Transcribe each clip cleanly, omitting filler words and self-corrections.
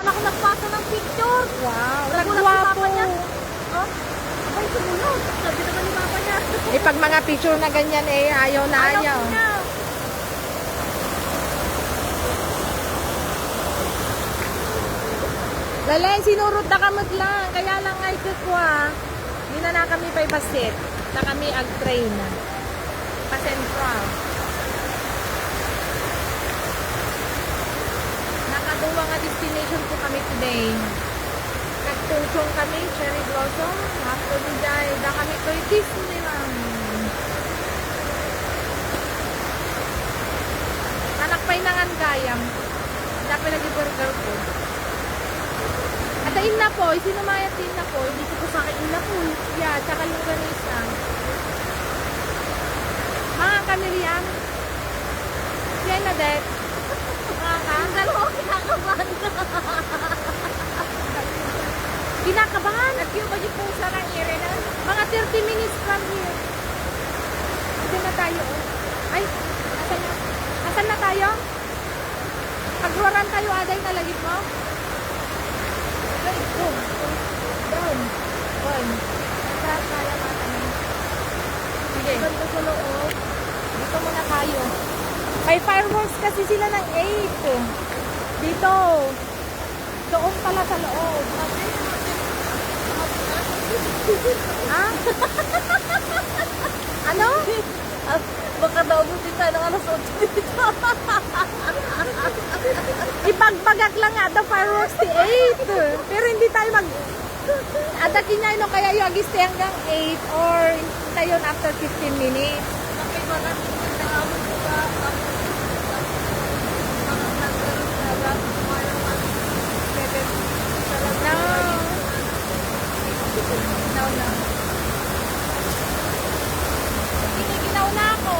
Ako nagpasa ng picture. Wow, Nagulat si nagwapo. papa niya. Oh, abay, sumunod. Sabi naman ni papa niya. Eh, pag mga picture na ganyan, eh, ayaw na ayaw. Ayaw niya. Lalen, sinurot na kamot lang. Kaya lang ay kukwa. Hindi na kami pa ipasit. Na kami ag-train. Pa-central. Nakaduwa nga destination po kami today. Nagtungchong kami, Cherry Blossom. After ni Jai, da kami to Disneyland. Anak pa'y nangan gayam. Dapat lagi burger ko. At ayun na po, sinumayat din na po. Hindi ko po sa akin na po. Yeah, tsaka yung ganisa. Mga kamilian. Yan na, Det. Ang dalawa kinakabahan na. Kinakabahan. Nag-queue ba yung pusa ng Irene? Mga 30 minutes from here. Ito na tayo. Oh. Ay, asan na? Asan na tayo? Pag-ruran tayo, Aday, nalagit mo? Ay, doon. Doon. Doon. Kaya mata na. Sige. Ganda sa loob. Dito muna tayo. May fireworks kasi sila ng 8. Dito. Doon pala sa loob. Ha? Ano? Baka naubutin tayo ng alas 8 dito. Ipagbagak lang nga the fireworks ti 8. Pero hindi tayo mag... Adakin niya no, kaya yung agiste hanggang 8 or tayo after 15 minutes. Nakibaran ko sa amon ko ba? No. No, no. Ginaw na ako.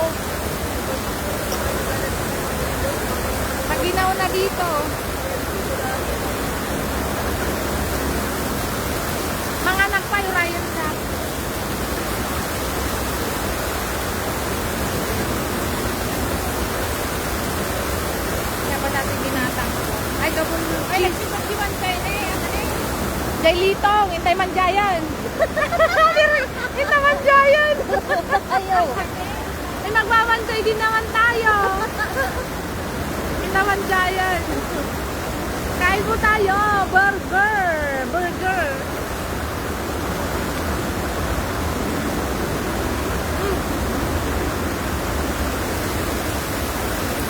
Paginaw na dito. Mga nagpa-Orion shop. Kaya ba natin ginatang ko? Ay, gabon. Ay, Nagsipan kayo na eh. Ano eh? Jay Litong, Intay Manjayan. Intay Manjayan. Ayaw. Ay, magbabanjay din naman tayo. Intay Manjayan. Kain po tayo. Burger. Burger.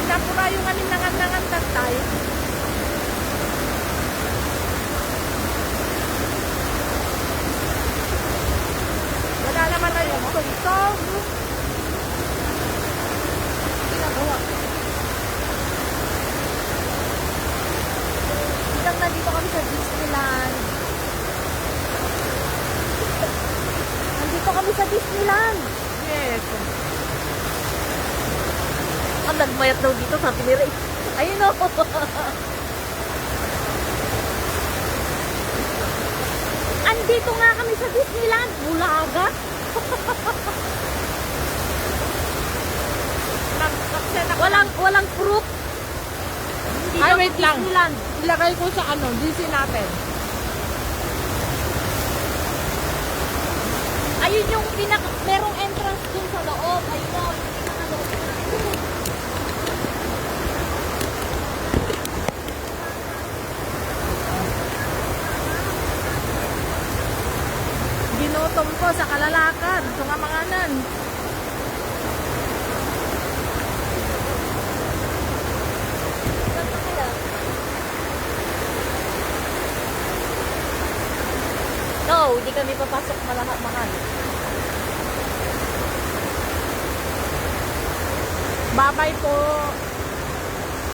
Napura yung amin nangan-nangan tatay. Wala naman na yung tugtog. Ginagawa. Hanggang nandito kami sa Disneyland. Nandito kami sa Disneyland. Yes. Ang nagmayat daw dito, sabi ni Ray. Ayun o. Andito nga kami sa Disneyland. Bulaga. Walang proof. Hindi Ay, daw wait lang. Disneyland. Ilagay ko sa ano, DC natin. Ayun yung merong entrance dun sa loob. Ayun o. Yung pinakaloob. Ginutom ko sa kalalakan. Ito nga mga nan. Saan pa kaya? No, hindi kami papasok mahal. Babay po.